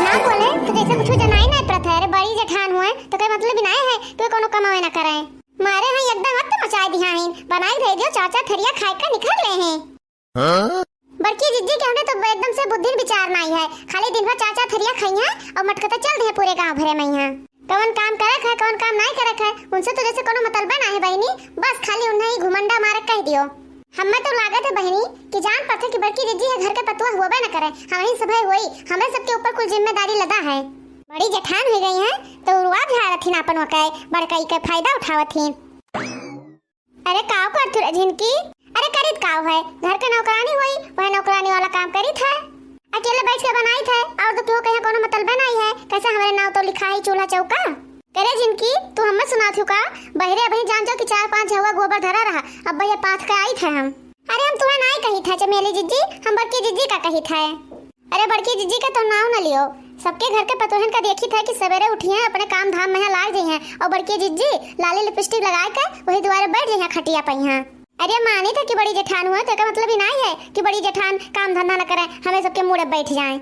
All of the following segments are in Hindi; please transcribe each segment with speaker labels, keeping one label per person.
Speaker 1: ना बोले तो जैसे कुछ जनाई नहीं पड़ता है। अरे बड़ी जेठान हुए तो कोई मतलब बिनाए है तो कोनो कमावे ना करे। मारे हैं एकदम हद मचाई दिया है। बनाई दे दियो चाचा थरिया खाए का निकल रहे हैं। बड़की जिज्जी के हमने तो एकदम से बुद्धि विचार नहीं है। खाली दिन भर चाचा थरिया खाइया और मटकता चल रहे पूरे गांव भरे में यहाँ। कौन काम करे है कौन काम नहीं करे है उनसे तो जैसे कोनो मतलब ना है बहनी। बस खाली उन्हें ही घुमंडा मार कह दियो। हमें तो लागत है बहनी कि जान पड़ता कि बड़की जिज्जी है घर के पतुआ हुआ ना करे। हमारी सभा वही हमें सबके ऊपर कुछ जिम्मेदारी लदा है। बड़ी जेठान हो गई है तो उड़वा झाड़त थी अपन वकाय बड़काई का फायदा उठावत थी। अरे काव करत जिनकी अरे करित काव है घर के नौकरानी हुई वह नौकरानी वाला काम करी था। अकेले बैठ के बनाई था और तो क्यों कहे कोनो मतलब नहीं है। कैसे हमारे नाव तो लिखा है चूल्हा चौका। करे जिनकी तू हमें सुना थी का बहरे अभी जान जाओ कि 4-5 झवा गोबर धरा रहा अब भैया पाथ का आई थे हम। अरे हम तुम्हें नहीं कही था चमेली जिज्जी हम बड़की जिज्जी का कही था। अरे बड़की जिज्जी का तो नाम न लियो। सबके घर के पतोहन का देखी था कि सवेरे उठी हैं अपने काम धाम में लाग गई हैं और बड़की जिज्जी लाली लिपस्टिक लगा के वही द्वारे बैठ गई हैं खटिया पे यहाँ। अरे मानी था कि बड़ी जेठान हुआ तो का मतलब ही नहीं है कि बड़ी जेठान काम धंधा न करे हमें सबके मुंह बैठ जाएं।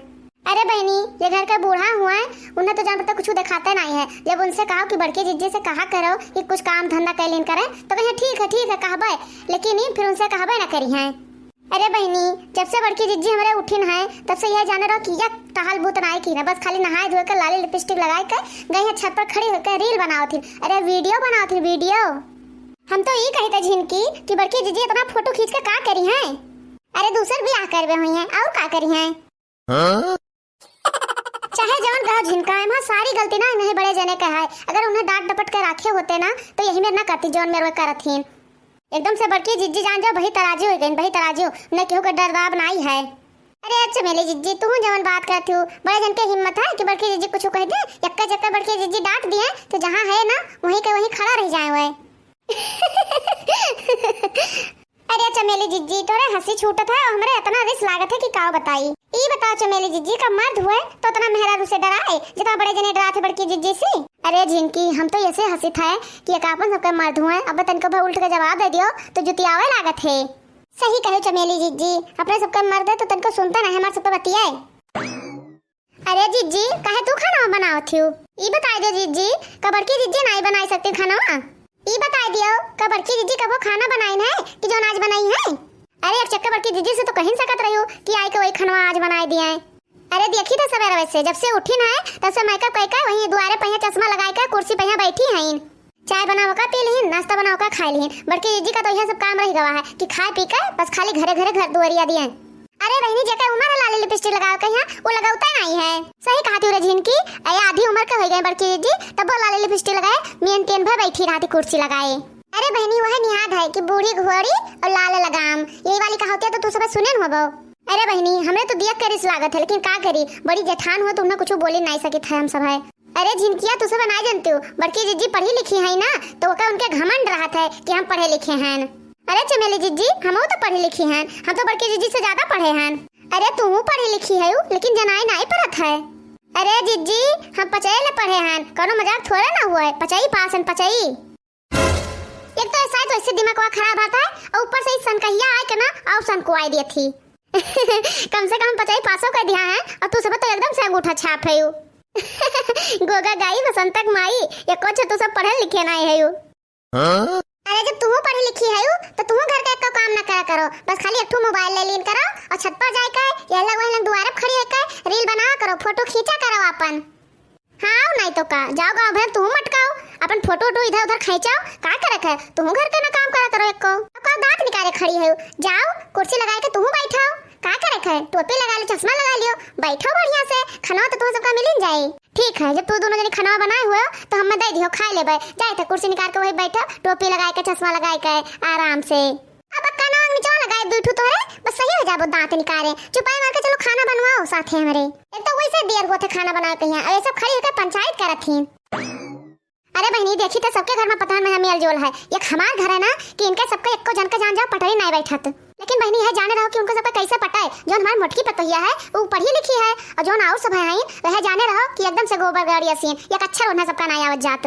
Speaker 1: अरे बहनी ये घर का बूढ़ा हुआ है उन्हें तो जान पता कुछ दिखाता नहीं है। जब उनसे कहा कि बड़की जिज्जी से कहा करो कि कुछ काम धंधा कैलिन करे तो कहे ठीक है कहबे लेकिन फिर उनसे कहबे न करी है। अरे बहनी जब से बड़की जिज्जी हमारे उठिन है तब से यह जाने रहो कि यह टहल बूत नहीं की ना बस खाली नहाए धोए कर लाली लिपस्टिक लगाए कर गई है छत पर खड़ी होकर रील बनाओ थी। अरे वीडियो बनाओ थी वीडियो। हम तो ये कही थे झिनकी कि बड़की जिज्जी इतना फोटो खींच के का करी है। अरे दूसर भी आ करवे हुई है और का करी है। चाहे जवन कहा झिनका है वहाँ सारी गलती ना नहीं बड़े जने का है। अगर उन्हें डांट डपट के रखे होते ना तो यही मेरे ना करती जवन मेरे करत थी। एकदम से बड़की जिज्जी जान जाओ वही तराजू हो गई वही तराजू न केहू का डरदाब नहीं है। अरे अच्छा मेरी जिज्जी तू जवन बात करती हूँ बड़े जन के हिम्मत है कि बड़की जिज्जी कुछ कह दे यक्का चक्का बड़की जिज्जी डांट दिए तो जहाँ है ना वहीं के वहीं खड़ा रह जाए हुए। अरे चमेली जिज्जी तोरे हंसी छूटत है और हमरे इतना रिस लागत है कि का बताई। ई बताओ चमेली जिज्जी का मर्द हुए तो इतना मेहरा से डराए जितना बड़े जने डराते बड़की जिज्जी से। अरे जिनकी हम तो ऐसे हंसी था कि अपन सबके मर्द हुए अब तनको भा उल्ट के जवाब दे दियो तो जुतियावे लागत है। सही कहो चमेली जिज्जी अपने सबके मर्द है तो तनको सुनता नहीं हमारे सब बतियाए। अरे जिज्जी काहे तू खाना बनाओ थी ई बता दो जिज्जी का बड़की जिज्जी नहीं बनाई सकती खाना ई बता दियो का बड़की जिज्जी कबो खाना बनाई है कि जो आज बनाई है। अरे एक चक्कर बड़की जिज्जी से तो कहीं सकत रही हो कि आई के वही खाना आज बनाई दिया है। अरे देखी तो सवेरे वैसे जब से उठी ना है तब से मेकअप करके वहीं द्वारे पे चश्मा लगाए के कुर्सी पे बैठी है। चाय बनाओ का पी लीन नाश्ता बनाओ का खा लीन। बड़की जिज्जी का तो यह सब काम रह गवा है कि खाए पी कर बस खाली घरे घरे घर दुआरिया दिए। अरे बहनी जगह उम्र है लाली लिपस्टिक लगाओ के यहाँ वो लगाता नहीं है। सही कहा थी रजीन की आधी उम्र का हो गई बड़की जिज्जी तब वो लाली लिपस्टिक लगाए मेन टेन भर बैठी रहती कुर्सी लगाए। अरे बहनी वह नियाद है कि बूढ़ी घोड़ी और लाल लगाम यही वाली कहावत है तो तू सब सुने हो। अरे बहनी हमने तो दिया करिस लागत है लेकिन का करी बड़ी जेठान हो तो उन्हें कुछ बोले नहीं सके थे हम सब है। अरे झिनकिया तू सब नहीं जानती हो बड़की जिज्जी पढ़ी लिखी है ना तो उनके घमंड रहा था कि हम पढ़े लिखे हैं। अरे चमेली जिज्जी हम तो पढ़ी लिखी हैं हम तो बड़की जिज्जी से ज्यादा पढ़े हैं। अरे तू पढ़ी लिखी है लेकिन जनाई नहीं पढ़त है। अरे जिज्जी हम पचई ले पढ़े हैं कोनो मजाक थोड़ा ना हुआ है पचई पास पचई। एक तो ऐसा तो इससे दिमाग को खराब आता है और ऊपर से इस सन कहिया आए के ना और सन को आई दी थी। कम से कम पचई पासों कर दिया है और तू सब तो एकदम से अंगूठा छाप है। गोगा गाई बसंतक माई ये कुछ तू सब पढ़े लिखे नहीं है। अरे जब तुम पढ़ी लिखी है तो तुम घर का एक काम ना करा करो बस खाली एक मोबाइल ले लीन करो और छत पर जाए कर ये अलग वह द्वारा खड़ी होकर रील बना करो फोटो खींचा करो अपन। हाँ नहीं तो का जाओ गाँव भर तुम मटकाओ अपन फोटो इधर उधर खींचाओ का करक है तुम घर का ना काम करा करो एक को दांत निकाले खड़ी है जाओ कुर्सी लगा के तुम बैठाओ का करक है टोपी लगा लो चश्मा लगा लियो बैठो बढ़िया से खाना तो तुम सबका मिल जाए। ठीक है जब तू दोनों जने खाना बनाए हुए तो हमें दे दियो खा लेबे जाए तो कुर्सी निकाल के वही बैठो टोपी लगाए के चश्मा लगाए के आराम से। अब काना नीचे लगाए बैठो तो है बस सही हो जाबो दांत निकाले चुपाई मार के चलो खाना बनवाओ साथे हमारे एक तो वैसे देर होते खाना बनाए के यहाँ ऐसे खड़ी होकर पंचायत करत थी। अरे बहनी देखी तो सबके घर में पता में मेल जोल है एक हमार घर है ना कि इनके सबके एक को जन के जान जाओ पटरी नहीं बैठत लेकिन बहनी है जाने रहो कि उनको सबका कैसे पटाए जो हमारी मोटकी पतोहिया है वो पढ़ी लिखी है और जो और सब है वह जाने रहो कि एकदम से गोबर गाड़ी सीन एक अच्छा होना सबका नहीं आवत जात।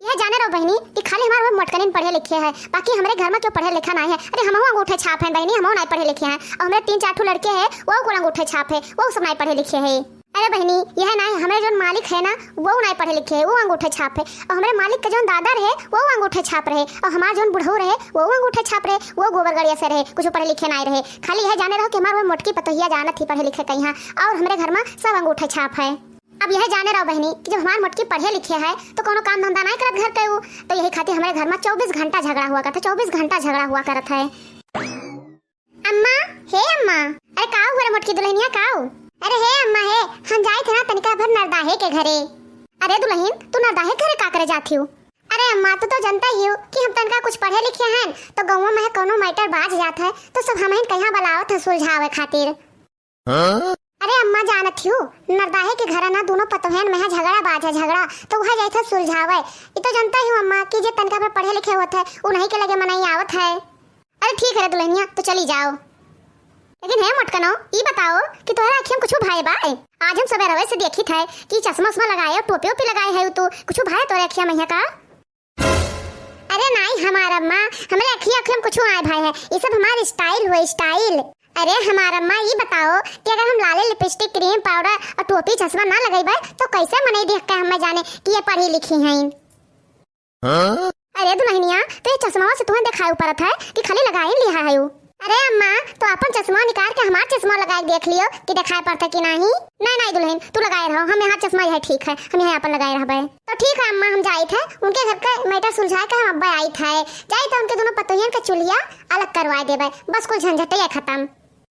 Speaker 1: यह जाने रहो बहनी कि खाली हमारे मोटकनिन पढ़े लिखे है बाकी हमारे घर में क्यों पढ़े लिखा नहीं है। अरे हम अंगूठे छाप है बहनी हम नहीं पढ़े लिखे हैं और हमारे 3-4 लड़के हैं वो अंगूठे छाप है वो सब नहीं पढ़े लिखे है। अरे बहनी यह ना हमारे जो मालिक है ना वो नहीं पढ़े लिखे है, वो अंगूठे छाप है। और हमारे मालिक के जो दादा रहे वो अंगूठे छाप रहे, और हमारा जो बुढ़ऊ रहे वो अंगूठे छाप रहे, वो गोबर गड़िया से रहे, कुछ पढ़े लिखे नहीं रहे। खाली यह जाने रहो कि हमारे वो मोटकी पतोहिया जानत थी पढ़े लिखे कहीं, और हमारे घर में सब अंगूठे छाप है। अब यह जाने रहो बहनी कि जब हमारे मोटकी पढ़े लिखे है तो कोनो काम धंधा नहीं करत घर के वो, तो यही खातिर हमारे घर में 24 घंटा झगड़ा हुआ करता, 24 घंटा झगड़ा हुआ करत है। अम्मा हे अम्मा, अरे का हुआ मोटकी दुल्हनिया का? अरे हे अम्मा हे, हम जाए थे ना तनिका भर नरदाहे के घरे। अरे दुल्हन तू नरदाहे घरे का करे जाती हो? अरे अम्मा तू तो जानता ही हो कि हम तनका कुछ पढ़े लिखे हैं, तो गाँव में कोनो मैटर बाज जात है तो सब हमें कहाँ बुलावत है सुलझावे खातिर। अरे अम्मा जानत हो नरदाहे के घर ना दोनों पतोहन में झगड़ा बाज है, झगड़ा तो वह जाए थे सुलझावे। ये तो जानता ही अम्मा कि जे तनका पर पढ़े लिखे होते है उन्हीं के लगे मनाई आवत है। अरे ठीक है दुल्हनिया तो चली जाओ, लेकिन है मटकनो ये बताओ कि तुम्हारा आँखियों कुछ भाई बाय? आज हम सवेरे रवे से देखी थे कि चश्मा उस्मा लगाए और टोपी ओपी लगाए है, तो कुछ भाई तो आँखियां मैया का? अरे नहीं हमारा अम्मा, हमारे आँखियां कुछ आए भाई है, ये सब हमारी स्टाइल हुई स्टाइल। अरे हमारा अम्मा ये बताओ कि अगर हम लाले लिपस्टिक क्रीम पाउडर और टोपी चश्मा ना लगाई तो कैसे मनाई देख के हमें जाने कि ये पढ़ी लिखी हैं? अरे दुल्हनिया तो ये चश्मा से तुम्हें दिखाई पड़त है कि खाली लगा ही लिया है? अरे अम्मा तो अपन चश्मा निकाल के हमारा चश्मा लगा के देख लियो कि दिखाई पड़ता कि नहीं। नहीं नहीं दुल्हन तू लगाए रहो, हम यहाँ चश्मा यह ठीक है, हम यहाँ अपन लगाए रहबे। तो ठीक है अम्मा, हम जाए थे उनके घर का मैटर सुलझा के हम अब्बा आई थे, जाए तो उनके दोनों पतोहियन का चुलिया अलग करवा देबे, बस कुल झंझट ही खत्म।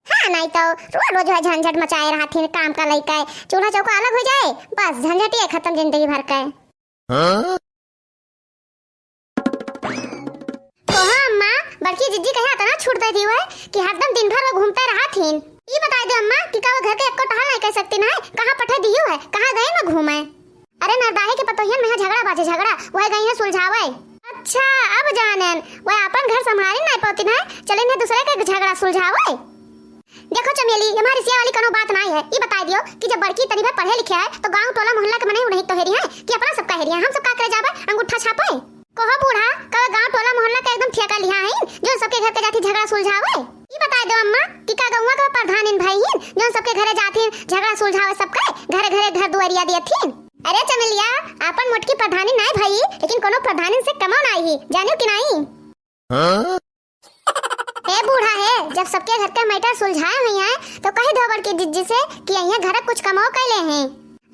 Speaker 1: हाँ नहीं तो रोज रोज है झंझट मचाए रहा थी काम का लइका, चूल्हा चौका अलग हो जाए बस झंझट ही खत्म जिंदगी भर का। बड़की जिज्जी कहे तना छूटते थी वह कि हरदम दिन भर वो घूमते रहा थी। ये बता दो अम्मा कि का घर के एको टहल नहीं कर सकती ना, कहां पठे दियो है, कहां गए ना घूमे? अरे नरदाहे के पतोहियन में झगड़ा बाजे झगड़ा वह गई है सुलझावे। अच्छा अब जानन वह अपन घर संभाले नहीं पाती ना, चले ने दूसरे के झगड़ा सुलझावे। देखो चमेली हमारी सिया वाली कोनो बात नहीं है, ये बता दियो कि जब बड़की तनी भर पढ़े लिखे है तो गांव टोला मोहल्ला के मने नहीं तो हेरी है कि अपना सबका हेरी है, हम सब का करे जावे अंगूठा छापे? कहो बूढ़ा का गांव टोला मोहल्ला का एकदम ठेका लिया है जो सबके घर पे जाती झगड़ा सुलझावे? ये बता दो अम्मा कि का गांव का प्रधान इन भाई हैं जो सबके घरे जाती झगड़ा सुलझावे, सबके घरे घरे घर दुआरिया दिया थी। अरे चमेलिया अपन मोटकी प्रधानी नहीं भाई, लेकिन कोनो प्रधानी से कमो नहीं जानियो कि नहीं? ए बूढ़ा है जब सबके घर के मैटर सुलझाए हुई है तो कही दो बड़की जिज्जी से कि यहाँ घर कुछ कमाओ कैले हैं।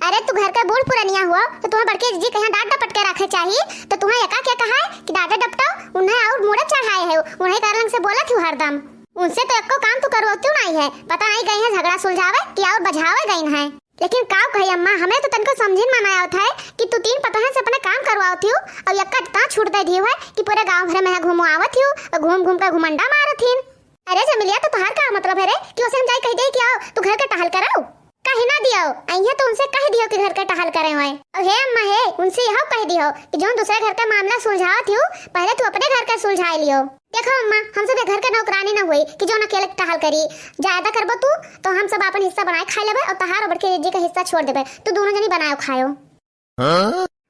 Speaker 1: अरे तू घर का बूढ़ पुरानिया हुआ तो तुम्हें बड़के जिज्जी कहीं डांट डपट के रखे चाहिए, तो तुम्हें यका क्या कहा है कि दादा डपटाओ उन्हें और मुड़ा चढ़ाए है, उन्हें कारण से बोला थी हरदम, उनसे तो एको काम तो करवाती नहीं है, पता नहीं गई है झगड़ा सुलझावे कि और बझावे गई है। लेकिन काव कही अम्मा हमें तो तनको समझिन मनाया होता है कि तू 3 पतोहन से अपना काम करवाती हो और यक्का इतना छूट दे दी है कि पूरे गांव भर में घूमो आवत हो और घूम घूम कर घुमंडा मारत हिन। अरे जमिलिया तो तुम्हार का मतलब है रे कि उसे हम जाई कह दे कि आओ तू घर का टहल कराओ? कहे ना दियो अइया तो उनसे कह दियो कि घर का टहल करे होए। और हे अम्मा हे उनसे यह कह दियो कि जो दूसरे घर का मामला सुलझावत हो पहले तू अपने घर का सुलझा लियो। देखो अम्मा हम सब घर के नौकरानी ना हुई कि जो न अकेले टहल करी, ज्यादा करबो तू तो हम सब अपन हिस्सा बनाए खा लेबे और तहार और बड़के जी का हिस्सा छोड़ देबे, तू दोनों जनी बनायो खायो।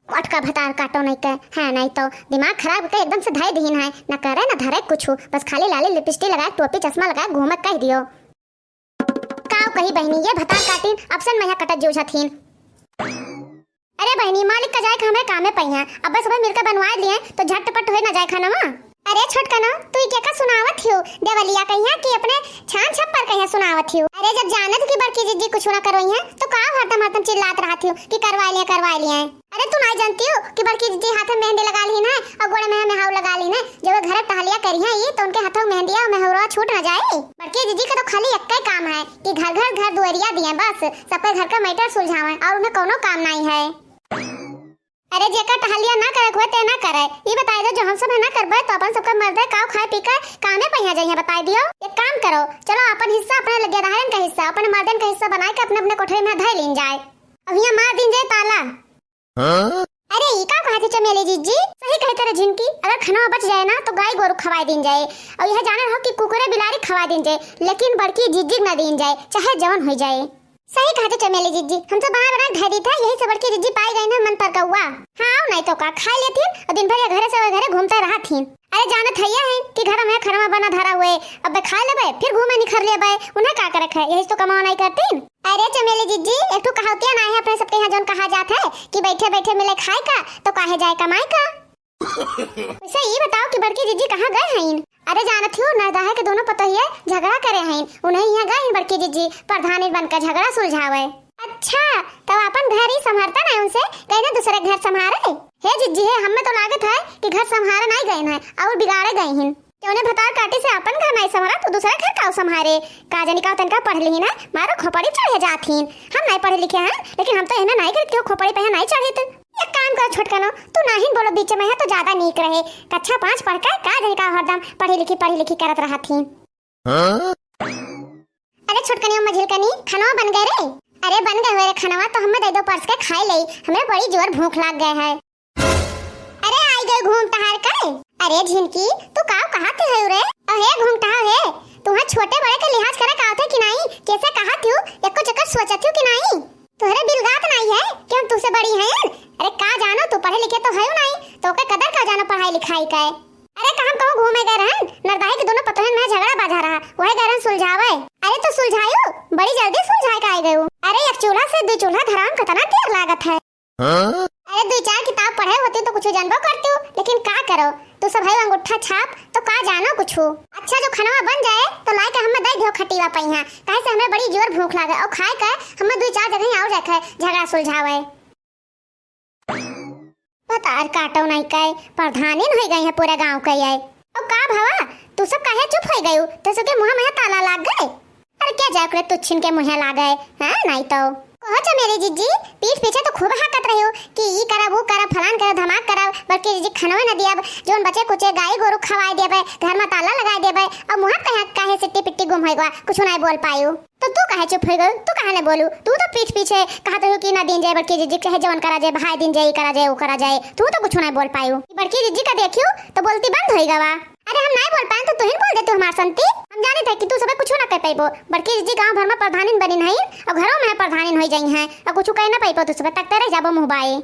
Speaker 1: अटका भतार काटो नहीं के है, नहीं तो दिमाग खराब के एकदम से धाय दहीन है, न करे न धरे कुछ, बस खाली लाली लिपस्टिक लगाए टोपी चश्मा लगाए घूमे कह दियो। काव कही बहनी ये भतार काटिन अफसन में कटत जो छथिन। अरे बहनी मालिक का जाए हमें कामे पहिया, अब बस सब मिलकर बनवा लिए तो झटपट होए न जाए खाना। अरे छोटकनो तू क्या का सुनावत हो देवलिया कहिया कि अपने छान छप्पर कहिया सुनावत हो? अरे जब जानत की बड़की जिज्जी कुछ ना करो है तो का हरदम हरदम चिल्लात रहत हो कि करवा लिया। अरे तू नहीं जानती हो कि बड़की जिज्जी हाथ में मेहंदी लगा ली है और गोड़े में मेहंदी लगा ली है, जब घर टहलिया करिया ये तो उनके हाथों मेहंदी और मेहरवा छूट न जाए। बड़की जिज्जी का तो खाली एक ही काम है कि घर दुआरिया दिए, बस सबके घर का मैटर सुलझावे और उन्हें कोनो काम नहीं है। अरे जेका टहलिया ना करे हुए ते ना करे, ये बताई दो जो हम सब है ना करबे तो अपन सबका मर्दे काव खाए पी कर कामे पहिया जाइए। बताई दियो एक काम करो, चलो अपन हिस्सा अपने लगे रहन का हिस्सा अपन मर्दन का हिस्सा बनाए के अपने अपने कोठरी में धै लीन जाए, अब यहाँ मार दिन जाए ताला। अरे ये का कहा थी चमेली जिज्जी? सही कहते रे झिनकी, अगर खाना बच जाए ना तो गाय गोरु खवाई दिन जाए और यह जाने हो कि कुकुरे बिलारी खवा दिन जाए, लेकिन बड़की जिज्जी न दिन जाए चाहे जवन हो जाए। सही कहा चमेली जिज्जी, हम तो बना बना धरी था यही से बड़की जिज्जी पाई गई ना मन पर कौआ। हाँ नहीं तो का खा लेती और दिन भर घरे से घरे घूमते रहा थी। अरे जानत हैया है कि घर में खरवा बना धरा हुए, अब बे खा लेबे फिर घूमे निखर लेबे, उन्हें का करक है, यही तो कमाओ नहीं करतीन। अरे चमेली जीजी एक तो कहावतिया ना है अपने सबके यहाँ जोन कहा जात है कि बैठे बैठे मिले खाए का तो काहे जाए कमाए का। वैसे ये बताओ कि बड़की जीजी कहाँ गए हैं? अरे जानत हो नरदाहे के दोनों पतोहिए झगड़ा करे हैं, उन्हें यहाँ गए हैं बड़की जीजी प्रधानी बनकर झगड़ा सुलझावे। अच्छा तब अपन घर ही संभालता ना उनसे, कहीं ना दूसरे घर संभाले। हे जीजी है हमें तो लागत है कि घर संभाले नहीं गए हैं और बिगाड़े गए हैं, क्यों ने भतार काटे से अपन घर नहीं संभाला तो दूसरा घर का संभाले। का जानी का तनका पढ़ ली ना मारो खोपड़ी चढ़े जाथीन, हम नहीं पढ़े लिखे हैं लेकिन हम तो इन्हें नहीं करते खोपड़ी पे नहीं चढ़े। तो एक काम कर छोटकनो तू नहीं बोलो बीच में है तो ज्यादा नीक रहे, कक्षा 5 पढ़ कर का जानी का हरदम पढ़ी लिखी करत रहा थी। अरे छोटकनियों मझिलकनी खाना बन गए रे? अरे बन गए रे खाना तो हमें दे दो परस के खाए ले, हमें बड़ी जोर भूख लग गए है। अरे आई गए घूम टहर कर। अरे झिनकी तू का कहाते है रे? अहे घूम टहर है तू है छोटे बड़े के लिहाज करे का थे कि नहीं, कैसे कहा थी एको चक्कर सोचत थी कि नहीं? तोहरे बिलगात नहीं है कि हम तुझसे बड़ी हैं? अरे का जानो तू पढ़े लिखे तो है नहीं तो के कदर का जानो पढ़ाई लिखाई का। अरे कहां कहूं घूमे गए रहन, नरदाई के दोनों पतोहन में झगड़ा बाजा रहा वही गरन सुलझावे। अरे तो सुलझायो बड़ी जल्दी सुलझाए का आई गयो। अरे एक चूल्हा से दो चूल्हा धराम कितना देर लागत है। अरे 2-4 किताब पढ़े होते तो कुछ जानबो करते हो, लेकिन का करो तू सब है अंगूठा छाप तो का जानो कुछ। अच्छा जो खाना बन जाए तो लाई के हमें दे दो खटीवा पहिया, काहे से हमें बड़ी जोर भूख लागे और खाए का हमें 2-4 जगह और रखे झगड़ा सुलझावे। बतार काटो नहीं कहे प्रधानी हो गई है पूरे गांव के ये। और का भावा तू सब काहे चुप हो गई, तो सबके मुंह में ताला लाग गए? अरे क्या जाकर तू छिन के मुंह लाग गए हां नहीं तो कहो चमेली जीजी पीठ पीछे तो खूब हकत रही हो कि ई करा वो करा फलान करा धमाक करा, बल्कि जीजी खनवे न दिया जोन बचे कुचे गाय गोरु खवाए देबे घर में ताला लगाए देबे और मुंह काहे सिट्टी पिट्टी गुम हो गया कुछ नहीं बोल पायो। तो तू काहे चुप हो गई, तू काहे न बोलू? तू तो पीठ पीछे कहत हो कि ना दिन जाए बड़की जीजी कहे जवन करा जाए भाई दिन जाए करा जाए वो करा जाए, तू तो कुछ नहीं बोल पायो। बड़की जीजी का देखियो तो बोलती बंद हो गवा। अरे हम नहीं बोल पाए तो तुहिन बोल दे तू हमार संती, हम जाने थे कि तू सब कुछ ना कह पाइबो। बड़की जीजी गांव भर में प्रधानिन बनी नहीं और घरों में प्रधानिन हो जाई हैं और कुछ कह ना पाइबो, तू सब तकते रह जाबो मुंहबाई।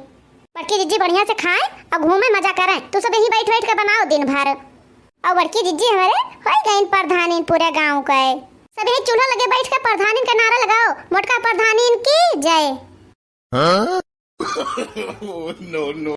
Speaker 1: बड़की जीजी बढ़िया से खाए और घूमे मजा करे, तू सब यही बैठ बैठ के बनाओ दिन भर। और बड़की जीजी हमारे हो गई प्रधानिन पूरे गांव के, सब यही चूल्हा लगे बैठ के प्रधानिन का नारा लगाओ मोटका प्रधानिन की जय।
Speaker 2: no, no.